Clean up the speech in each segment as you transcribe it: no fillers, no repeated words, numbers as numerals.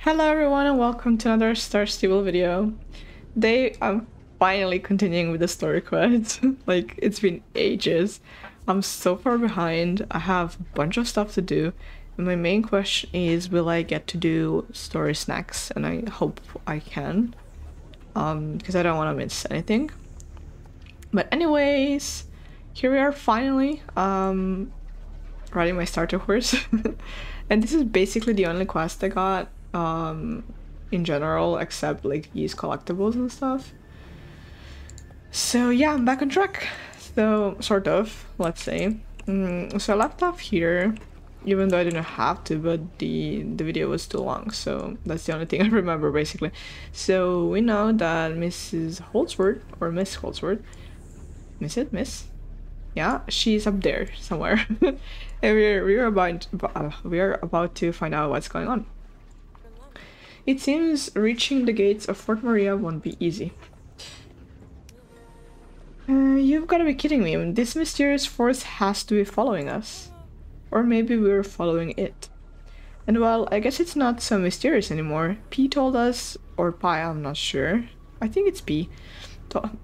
Hello everyone and welcome to another Star Stable video. Today I'm finally continuing with the story quest. Like, it's been ages. I'm so far behind. I have a bunch of stuff to do. And my main question is, will I get to do story snacks? And I hope I can. Because I don't want to miss anything. But anyways, here we are finally. Riding my starter horse. And this is basically the only quest I got. In general, except like these collectibles and stuff. So yeah, I'm back on track. So sort of, let's say. So I left off here, even though I didn't have to, but the video was too long, so that's the only thing I remember basically. So we know that Mrs. Holdsworth, or Miss Holdsworth, Miss? Yeah, she's up there somewhere. And we're about to find out what's going on. It seems reaching the gates of Fort Maria won't be easy. You've got to be kidding me. This mysterious force has to be following us. Or maybe we're following it. And well, I guess it's not so mysterious anymore. P told us, or Pi, I'm not sure. I think it's P.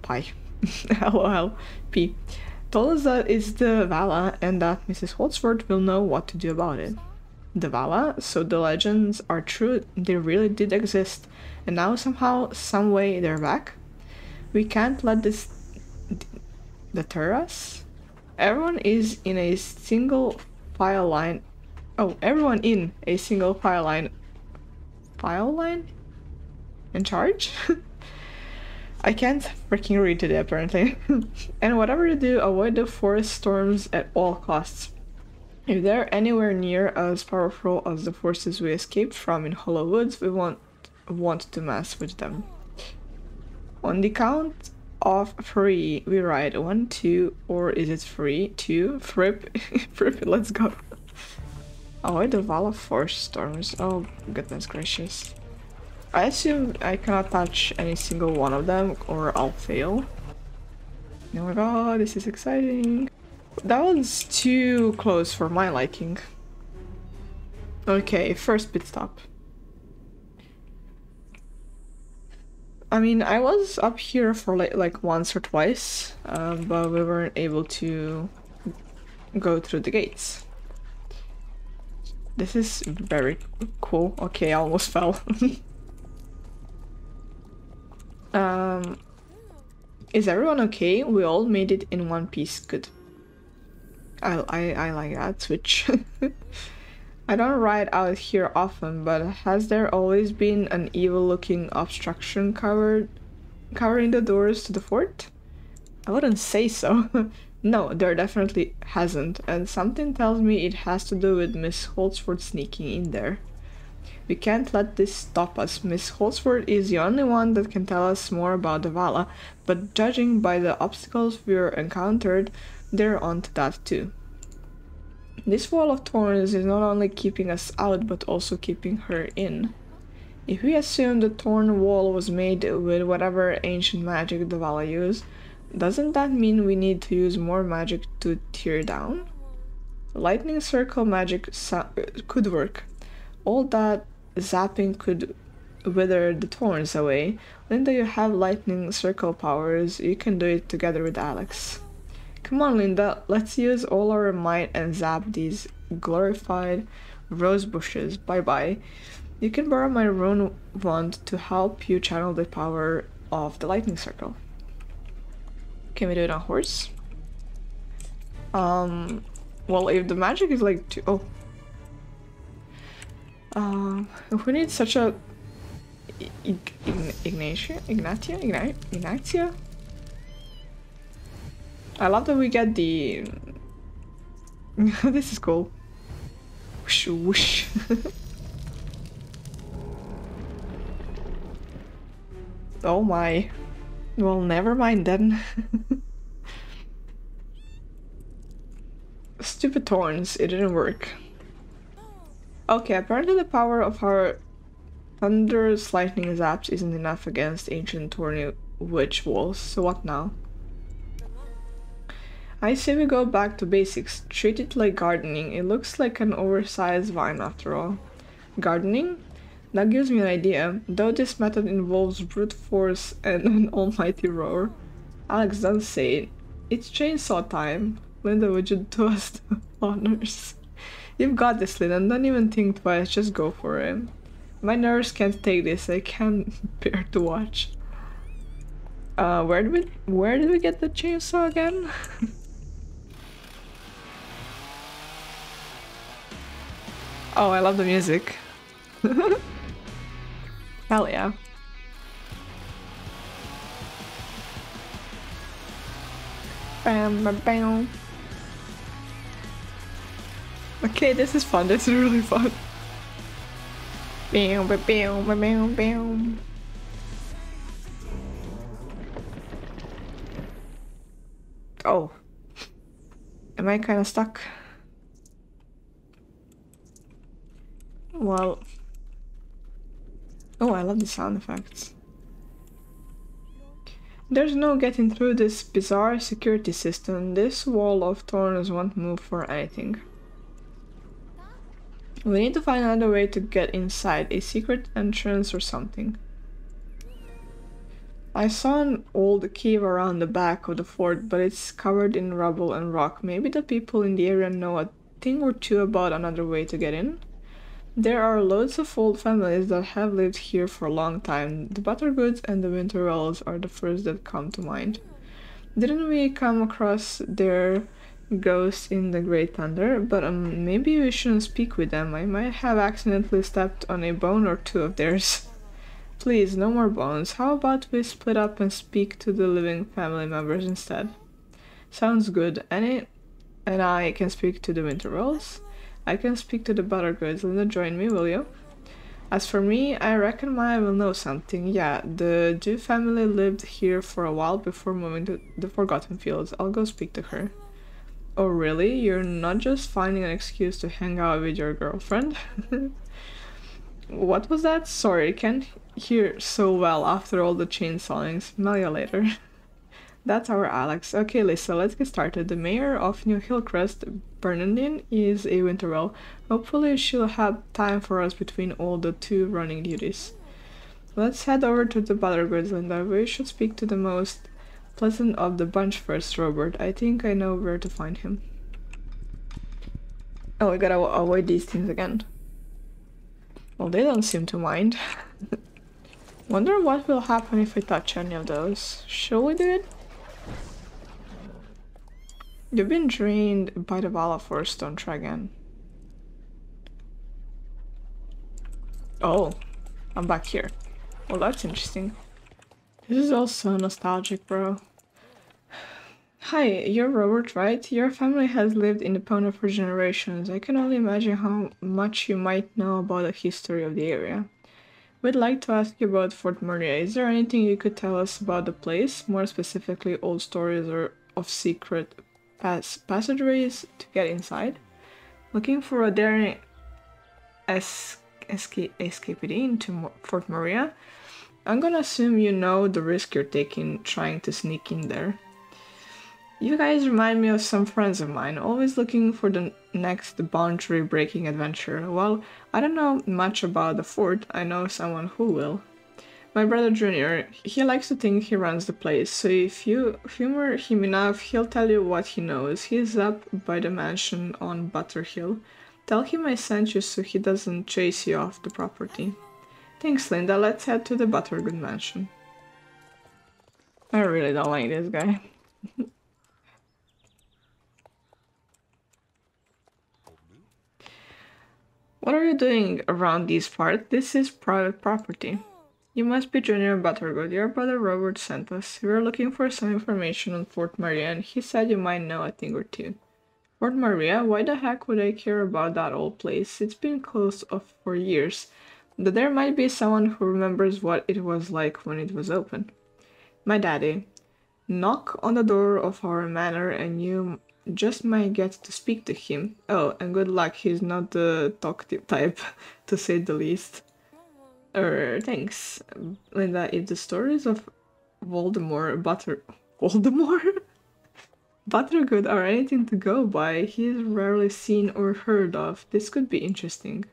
Pi. LOL. P. Told us that it's the Vala and that Mrs. Holdsworth will know what to do about it. The Vala, so the legends are true, they really did exist, and now somehow, some way they're back. We can't let this deter us. Everyone is in a single file line. Oh, everyone in a single file line. File line? In charge? I can't freaking read today apparently. And whatever you do, avoid the forest storms at all costs. If they're anywhere near as powerful as the forces we escaped from in Hollow Woods, we won't want to mess with them. On the count of 3, we ride 1, 2, or is it 3, 2, Fripp, Fripp, let's go. Avoid the Vala force storms, oh goodness gracious. I assume I cannot touch any single one of them or I'll fail. Oh my god, this is exciting. That was too close for my liking. Okay, first pit stop. I mean, I was up here for like once or twice, but we weren't able to go through the gates. This is very cool. Okay, I almost fell. Is everyone okay? We all made it in one piece. Good. I like that switch. I don't ride out here often, but has there always been an evil-looking obstruction covering the doors to the fort? I wouldn't say so. No, there definitely hasn't, and something tells me it has to do with Miss Holdsworth sneaking in there. We can't let this stop us. Miss Holdsworth is the only one that can tell us more about the Vala, but judging by the obstacles we've encountered, they're onto that too. This wall of thorns is not only keeping us out, but also keeping her in. If we assume the thorn wall was made with whatever ancient magic the Vala use, doesn't that mean we need to use more magic to tear down? Lightning circle magic could work. All that zapping could wither the thorns away. Linda, you have lightning circle powers, you can do it together with Alex. Come on, Linda, let's use all our might and zap these glorified rose bushes. Bye-bye. You can borrow my rune wand to help you channel the power of the lightning circle. Can we do it on horse? Well, if the magic is like if we need such a Ignatia? I love that we get the this is cool. Whoosh whoosh. Oh my. Well, never mind then. Stupid thorns, it didn't work. Okay, apparently the power of our thunderous lightning zaps isn't enough against ancient thorny witch walls, so what now? I say we go back to basics, treat it like gardening. It looks like an oversized vine after all. Gardening? That gives me an idea. Though this method involves brute force and an almighty roar. Alex, don't say it. It's chainsaw time. Linda, would you do us the honors? You've got this, Linda. Don't even think twice. Just go for it. My nerves can't take this. I can't bear to watch. Where did we get the chainsaw again? Oh, I love the music. Hell yeah. Bam, bam, bam. Okay, this is fun. This is really fun. Bam, bam, bam, bam, bam. Oh. Am I kind of stuck? Well... Oh, I love the sound effects. There's no getting through this bizarre security system. This wall of thorns won't move for anything. We need to find another way to get inside, a secret entrance or something. I saw an old cave around the back of the fort, but it's covered in rubble and rock. Maybe the people in the area know a thing or two about another way to get in? There are loads of old families that have lived here for a long time. The Buttergoods and the Winterwells are the first that come to mind. Didn't we come across their ghosts in the Great Thunder? But maybe we shouldn't speak with them. I might have accidentally stepped on a bone or two of theirs. Please, no more bones. How about we split up and speak to the living family members instead? Sounds good. And I can speak to the Winterwells. I can speak to the Buttergoods. Linda, join me, will you? As for me, I reckon Maya will know something. Yeah, the Dew family lived here for a while before moving to the Forgotten Fields. I'll go speak to her. Oh really? You're not just finding an excuse to hang out with your girlfriend? What was that? Sorry, I can't hear so well after all the chainsawing. Smell you later. That's our Alex. Okay, Lisa, let's get started. The mayor of New Hillcrest, Bernardine, is a Winterwell. Hopefully she'll have time for us between all the two running duties. Let's head over to the Buttergoods, Linda. We should speak to the most pleasant of the bunch first, Robert. I think I know where to find him. Oh, we gotta avoid these things again. Well, they don't seem to mind. Wonder what will happen if I touch any of those. Shall we do it? You've been drained by the Vala Force, don't try again. Oh, I'm back here. Well, that's interesting. This is all so nostalgic, bro. Hi, you're Robert, right? Your family has lived in Epona for generations. I can only imagine how much you might know about the history of the area. We'd like to ask you about Fort Maria. Is there anything you could tell us about the place? More specifically, old stories or of secret passageways to get inside? Looking for a daring escapee into Fort Maria? I'm gonna assume you know the risk you're taking trying to sneak in there. You guys remind me of some friends of mine, always looking for the next boundary-breaking adventure. Well, I don't know much about the fort, I know someone who will. My brother Junior, he likes to think he runs the place, so if you humor him enough, he'll tell you what he knows. He's up by the mansion on Butter Hill. Tell him I sent you so he doesn't chase you off the property. Thanks, Linda. Let's head to the Buttergood mansion. I really don't like this guy. What are you doing around these parts? This is private property. You must be Junior Buttergood. Your brother Robert sent us. We were looking for some information on Fort Maria, and he said you might know a thing or two. Fort Maria? Why the heck would I care about that old place? It's been closed off for years. But there might be someone who remembers what it was like when it was open. My daddy. Knock on the door of our manor and you just might get to speak to him. Oh, and good luck, he's not the talkative type, to say the least. Thanks. Linda, if the stories of Voldemort, Buttergood are anything to go by, he's rarely seen or heard of. This could be interesting.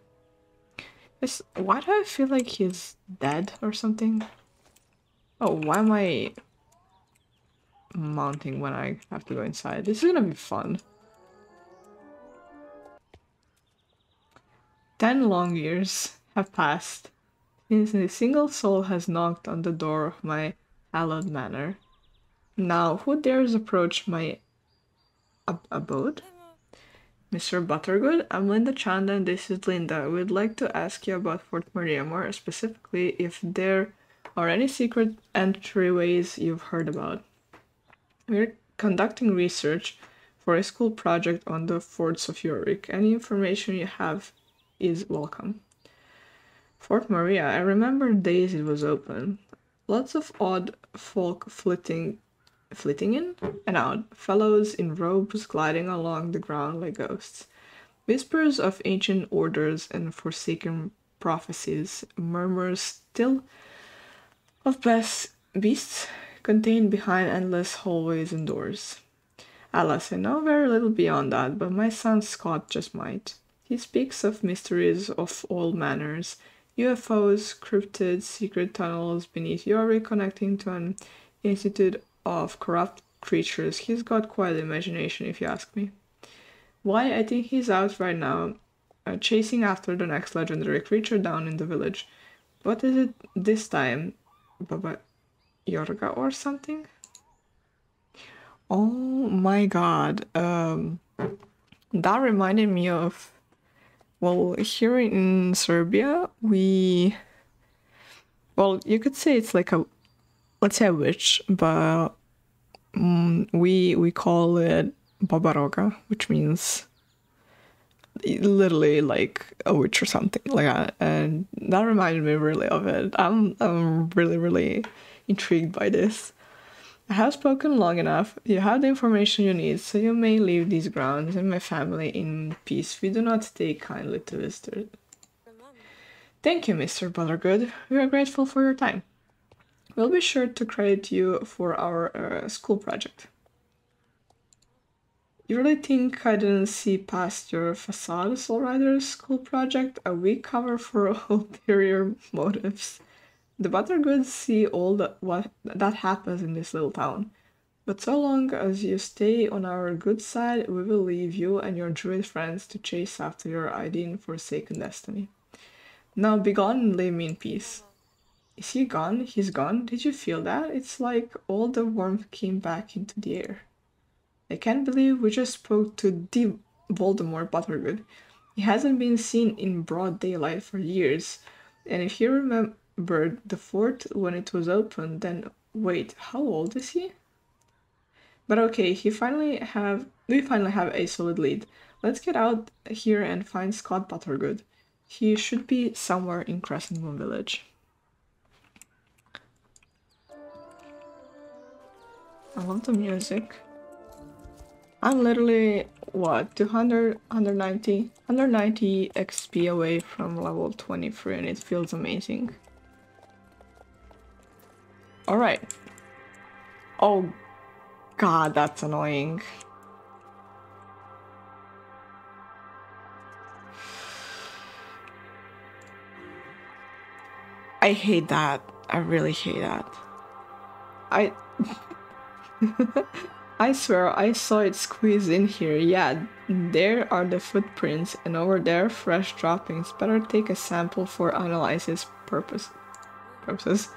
Why do I feel like he's dead or something? Oh, why am I mounting when I have to go inside? This is gonna be fun. 10 long years have passed since a single soul has knocked on the door of my hallowed manor. Now, who dares approach my abode? Mr. Buttergood, I'm Linda Chanda and this is Linda. We'd like to ask you about Fort Maria, more specifically if there are any secret entryways you've heard about. We're conducting research for a school project on the forts of Yorick. Any information you have is welcome. Fort Maria, I remember days it was open. Lots of odd folk flitting in and out, fellows in robes gliding along the ground like ghosts. Whispers of ancient orders and forsaken prophecies, murmurs still of beasts contained behind endless hallways and doors. Alas, I know very little beyond that, but my son Scott just might. He speaks of mysteries of all manners, UFOs, cryptids, secret tunnels beneath Yori connecting to an institute of corrupt creatures. He's got quite the imagination, if you ask me. Why, I think he's out right now, chasing after the next legendary creature down in the village. What is it this time? Baba Yorga or something? Oh my god. That reminded me of... Well, here in Serbia, well, you could say it's like let's say a witch, but we call it Babaroga, which means literally like a witch or something like that. And that reminded me really of it. I'm really intrigued by this. I have spoken long enough. You have the information you need, so you may leave these grounds and my family in peace. We do not take kindly to visitors. Thank you, Mr. Buttergood. We are grateful for your time. We'll be sure to credit you for our school project. You really think I didn't see past your facade, Soul Riders school project? A weak cover for ulterior motives. The Buttergoods see all what happens in this little town. But so long as you stay on our good side, we will leave you and your druid friends to chase after your ideal forsaken destiny. Now be gone and leave me in peace. Is he gone? He's gone? Did you feel that? It's like all the warmth came back into the air. I can't believe we just spoke to the Voldemort Buttergood. He hasn't been seen in broad daylight for years, and if you remembered the fort when it was open, then wait, how old is he? But okay, we finally have a solid lead. Let's get out here and find Scott Buttergood. He should be somewhere in Crescent Moon Village. I love the music. I'm literally, what, 190 XP away from level 23 and it feels amazing. Alright. Oh god, that's annoying. I hate that. I really hate that. I swear I saw it squeeze in here. Yeah, there are the footprints and over there fresh droppings. Better take a sample for analysis purposes.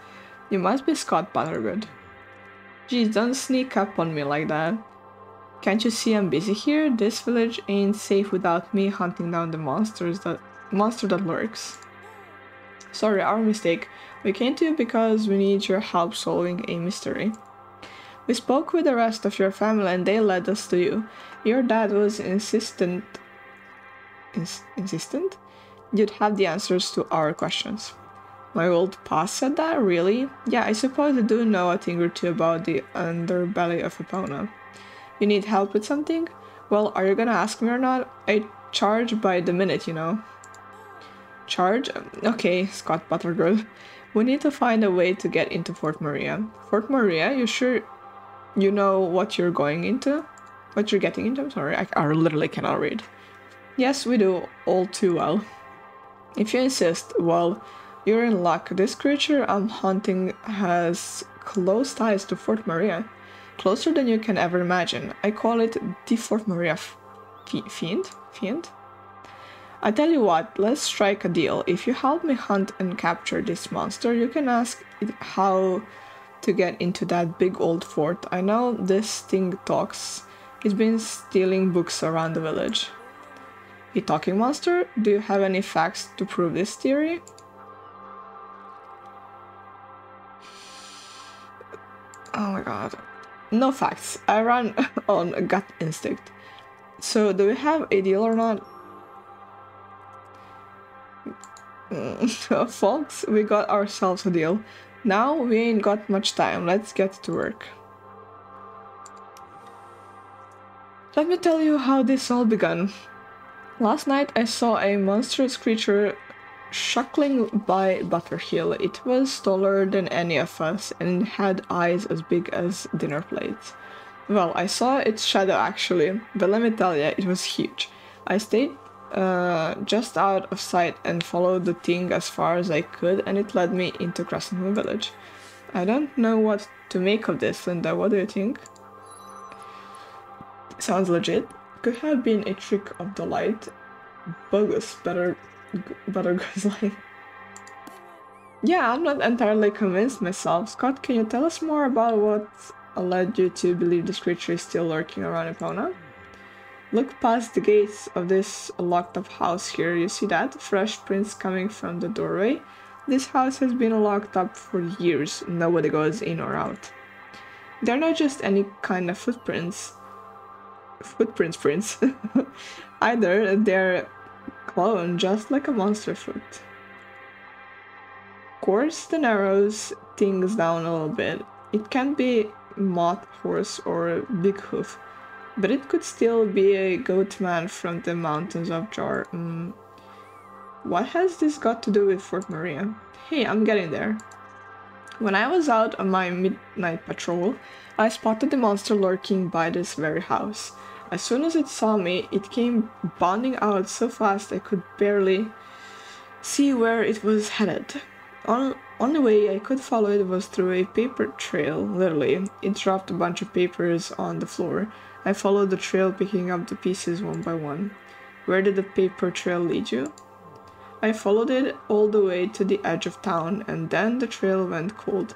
You must be Scott Buttergood. Geez, don't sneak up on me like that. Can't you see I'm busy here? This village ain't safe without me hunting down the monster that lurks. Sorry, our mistake. We came to you because we need your help solving a mystery. We spoke with the rest of your family and they led us to you. Your dad was insistent you'd have the answers to our questions. My old past said that? Really? Yeah, I suppose I do know a thing or two about the underbelly of Epona. You need help with something? Well, are you gonna ask me or not? I charge by the minute, you know. Charge? Okay, Scott Buttergood. We need to find a way to get into Fort Maria. Fort Maria? You sure you know what you're going into? What you're getting into? I'm sorry, I literally cannot read. Yes, we do, all too well. If you insist, well, you're in luck. This creature I'm hunting has close ties to Fort Maria. Closer than you can ever imagine. I call it the Fort Maria Fiend? Fiend? I tell you what, let's strike a deal. If you help me hunt and capture this monster, you can ask it how to get into that big old fort. I know this thing talks. It's been stealing books around the village. A talking monster? Do you have any facts to prove this theory? Oh my god. No facts. I run on a gut instinct. So, do we have a deal or not? Folks, we got ourselves a deal. Now we ain't got much time. Let's get to work. Let me tell you how this all began. Last night I saw a monstrous creature shuckling by Butterhill. It was taller than any of us and had eyes as big as dinner plates. Well, I saw its shadow actually, but let me tell you, it was huge. I stayed just out of sight and followed the thing as far as I could, and it led me into Crescentmoon Village. I don't know what to make of this, Linda. What do you think? Sounds legit. Could have been a trick of the light. Bogus. Better goes like. Yeah, I'm not entirely convinced myself. Scott, can you tell us more about what led you to believe this creature is still lurking around Epona? Look past the gates of this locked up house here. You see that? Fresh prints coming from the doorway. This house has been locked up for years. Nobody goes in or out. They're not just any kind of footprints. Prints. Either they're clone, just like a monster foot. Course the narrows things down a little bit. It can be moth horse or big hoof, but it could still be a goat man from the mountains of Jar. What has this got to do with Fort Maria? Hey, I'm getting there. When I was out on my midnight patrol, I spotted the monster lurking by this very house. As soon as it saw me, it came bounding out so fast I could barely see where it was headed. Only way I could follow it was through a paper trail, literally. It dropped a bunch of papers on the floor. I followed the trail, picking up the pieces one by one. Where did the paper trail lead you? I followed it all the way to the edge of town, and then the trail went cold.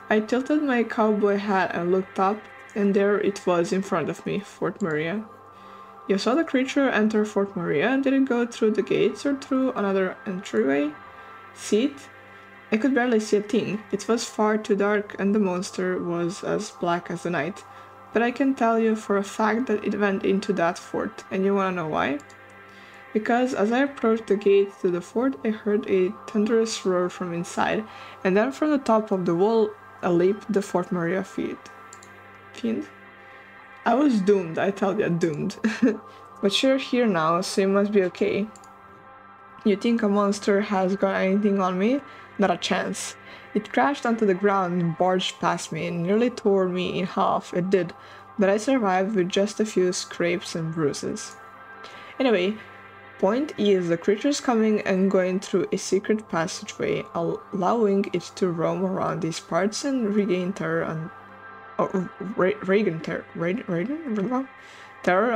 I tilted my cowboy hat and looked up, and there it was in front of me, Fort Maria. You saw the creature enter Fort Maria? Did it go through the gates or through another entryway? See it? I could barely see a thing. It was far too dark, and the monster was as black as the night. But I can tell you for a fact that it went into that fort, and you wanna know why? Because as I approached the gate to the fort, I heard a thunderous roar from inside, and then from the top of the wall leaped the Fort Maria Fiend. I was doomed, I tell you, doomed. But you're here now, so you must be okay. You think a monster has got anything on me? Not a chance. It crashed onto the ground and barged past me and nearly tore me in half. It did, but I survived with just a few scrapes and bruises. Anyway, point is the creature's coming and going through a secret passageway, allowing it to roam around these parts and regain terror and terror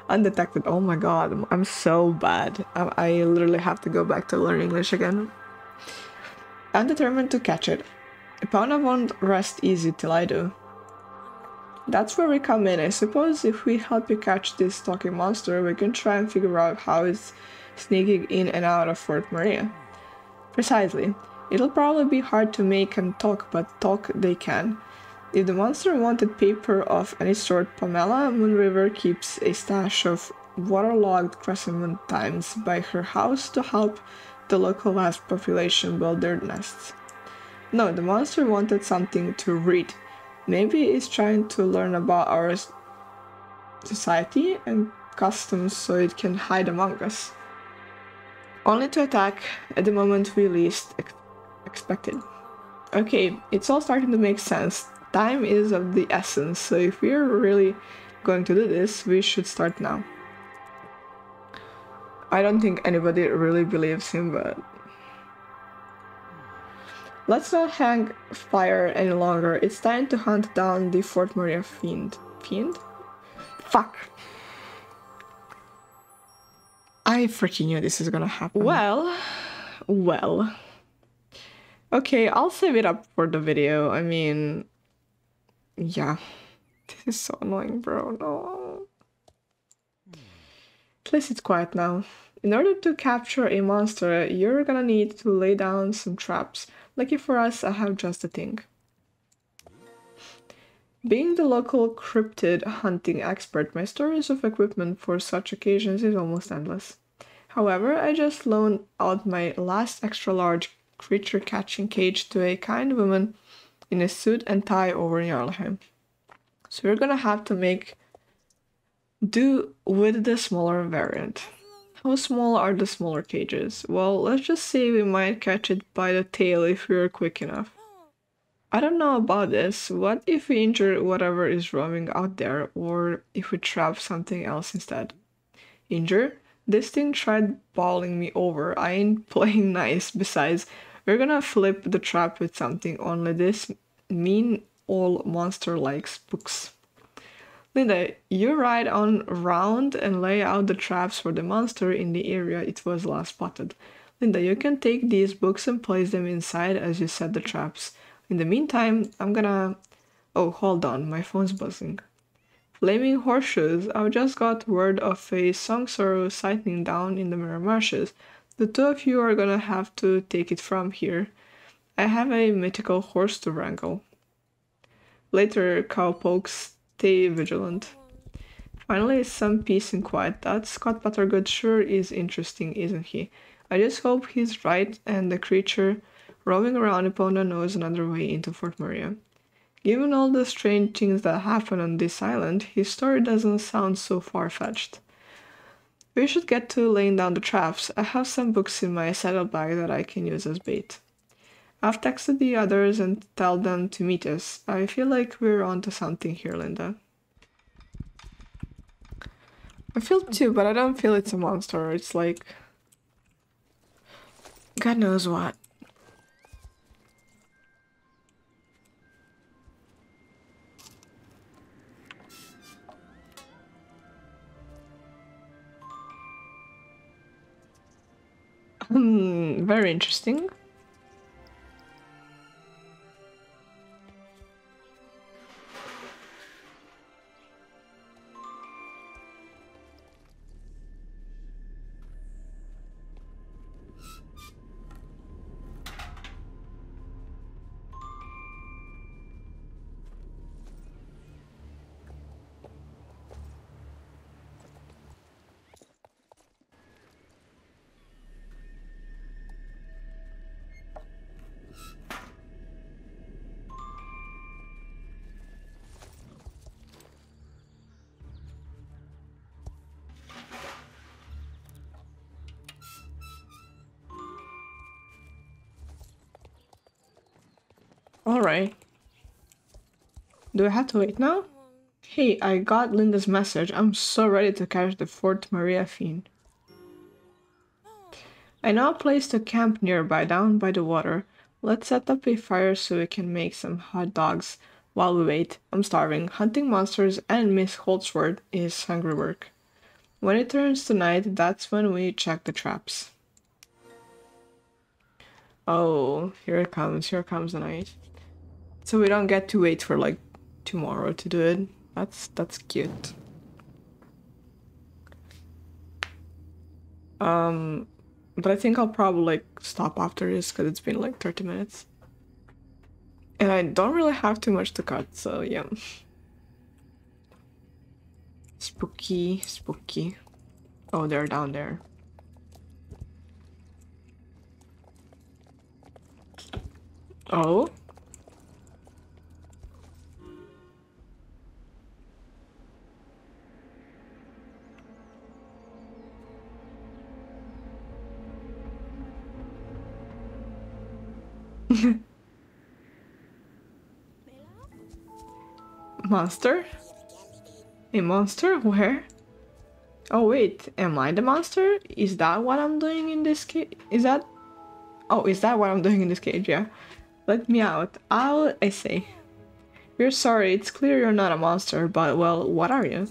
undetected. Oh my god, I'm so bad. I literally have to go back to learn English again. I'm determined to catch it. Epona won't rest easy till I do. That's where we come in. I suppose if we help you catch this talking monster, we can try and figure out how it's sneaking in and out of Fort Maria. Precisely. It'll probably be hard to make them talk, but talk they can. If the monster wanted paper of any sort, Pamela Moonriver keeps a stash of waterlogged Crescentmoon Times by her house to help the local wasp population build their nests. No, the monster wanted something to read. Maybe it's trying to learn about our society and customs so it can hide among us. Only to attack at the moment we least expected. Okay, it's all starting to make sense. Time is of the essence, so if we're really going to do this, we should start now. I don't think anybody really believes him, but let's not hang fire any longer. It's time to hunt down the Fort Maria fiend. Fiend? Fuck. I freaking knew this is gonna happen. Well. Okay, I'll save it up for the video. I mean, yeah. This is so annoying, bro. No. At least it's quiet now. In order to capture a monster, you're gonna need to lay down some traps. Lucky for us, I have just the thing. Being the local cryptid hunting expert, my stories of equipment for such occasions is almost endless. However, I just loaned out my last extra-large creature catching cage to a kind woman in a suit and tie over in Jarlheim. So we're gonna have to make do with the smaller variant. How small are the smaller cages? Well, let's just say we might catch it by the tail if we're quick enough. I don't know about this. What if we injure whatever is roaming out there, or if we trap something else instead? Injure? This thing tried bowling me over. I ain't playing nice. Besides, we're gonna flip the trap with something only this mean old monster likes books. Linda, you ride on round and lay out the traps for the monster in the area it was last spotted. Linda, you can take these books and place them inside as you set the traps. In the meantime, I'm gonna... Oh, hold on, my phone's buzzing. Flaming horseshoes, I've just got word of a song sorrow sightning down in the Mirror Marshes. The two of you are gonna have to take it from here. I have a mythical horse to wrangle. Later, cowpokes, stay vigilant. Finally, some peace and quiet. That Scott Buttergood sure is interesting, isn't he? I just hope he's right and the creature roaming around Epona knows another way into Fort Maria. Given all the strange things that happen on this island, his story doesn't sound so far-fetched. We should get to laying down the traps. I have some books in my saddlebag that I can use as bait. I've texted the others and tell them to meet us. I feel like we're onto something here, Linda. I feel too, but I don't feel it's a monster. It's like... God knows what. Very interesting. Alright. Do I have to wait now? Hey, I got Linda's message. I'm so ready to catch the Fort Maria fiend. I know a place to camp nearby, down by the water. Let's set up a fire so we can make some hot dogs while we wait. I'm starving. Hunting monsters and Miss Holtzworth is hungry work. When it turns to night, that's when we check the traps. Oh, here it comes the night. So we don't get to wait for like tomorrow to do it. That's cute. But I think I'll probably like stop after this because it's been like 30 minutes. And I don't really have too much to cut, so yeah. Spooky, spooky. Oh, they're down there. Oh? Monster? A monster? Where? Oh wait, am I the monster? Is that what I'm doing in this cage? Is that... Oh, is that what I'm doing in this cage? Yeah. Let me out. I say. We're sorry, it's clear you're not a monster, but well, what are you?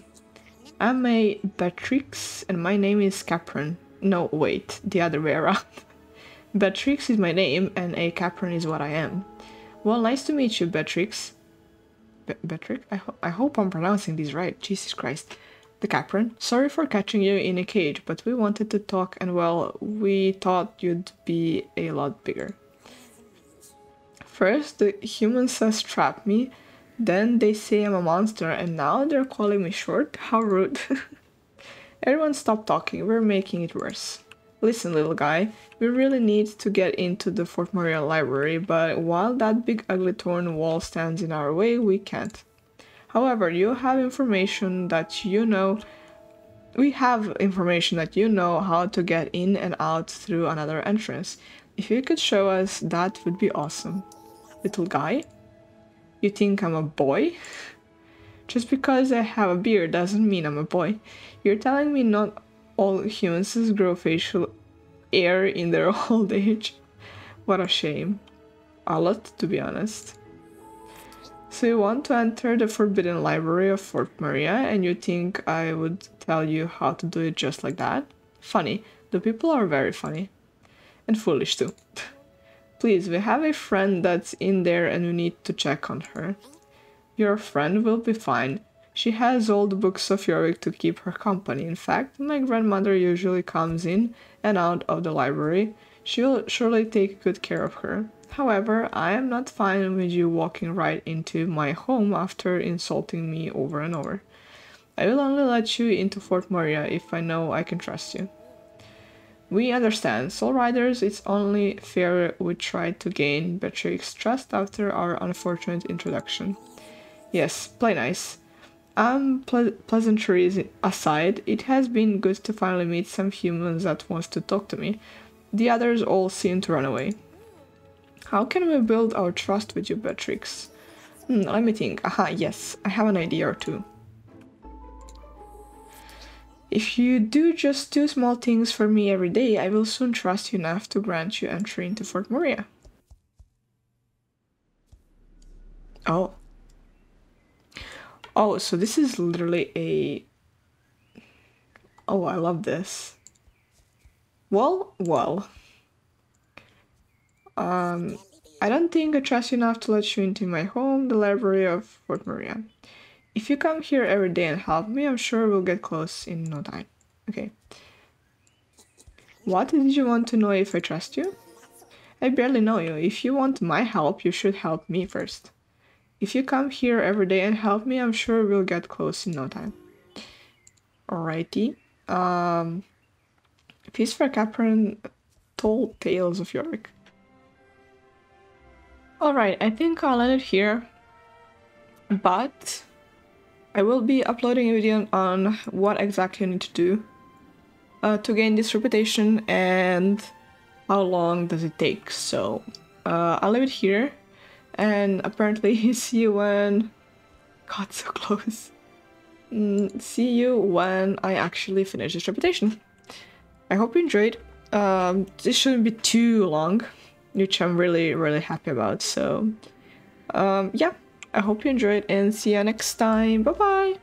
I'm a Beatrix and my name is Capron. No, wait, the other way around. Beatrix is my name and a Capron is what I am. Well, nice to meet you, Beatrix. Beatrix? I hope I'm pronouncing this right, Jesus Christ. The Capron. Sorry for catching you in a cage, but we wanted to talk and well, we thought you'd be a lot bigger. First, the humans has trapped me, then they say I'm a monster, and now they're calling me short? How rude. Everyone stop talking, we're making it worse. Listen, little guy, we really need to get into the Fort Maria library, but while that big ugly thorn wall stands in our way, we can't. However, you have information that you know... We have information that you know how to get in and out through another entrance. If you could show us, that would be awesome. Little guy? You think I'm a boy? Just because I have a beard doesn't mean I'm a boy. You're telling me not all humans grow facial hair in their old age? What a shame. A lot, to be honest. So you want to enter the Forbidden Library of Fort Maria and you think I would tell you how to do it just like that? Funny. The people are very funny. And foolish too. Please, we have a friend that's in there and we need to check on her. Your friend will be fine. She has all the books of Yorick to keep her company. In fact, my grandmother usually comes in and out of the library. She'll surely take good care of her. However, I am not fine with you walking right into my home after insulting me over and over. I will only let you into Fort Maria if I know I can trust you. We understand, Soul Riders, it's only fair we try to gain Beatrix's trust after our unfortunate introduction. Yes, play nice. Pleasantries aside, it has been good to finally meet some humans that wants to talk to me. The others all seem to run away. How can we build our trust with you, Beatrix? Let me think. Aha, yes, I have an idea or two. If you do just 2 small things for me every day, I will soon trust you enough to grant you entry into Fort Maria. Oh. Oh, so this is literally a... Oh, I love this. Well. I don't think I trust you enough to let you into my home, the library of Fort Maria. If you come here every day and help me, I'm sure we'll get close in no time. Okay. What did you want to know if I trust you? I barely know you. If you want my help, you should help me first. If you come here every day and help me, I'm sure we'll get close in no time. Alrighty. Feast for Capron told tales of Yorick. Alright, I think I'll end it here. But I will be uploading a video on what exactly I need to do to gain this reputation and how long does it take. So I'll leave it here and apparently see you when... God, so close. See you when I actually finish this reputation. I hope you enjoyed. This shouldn't be too long, which I'm really happy about. So yeah, I hope you enjoyed and see you next time. Bye bye.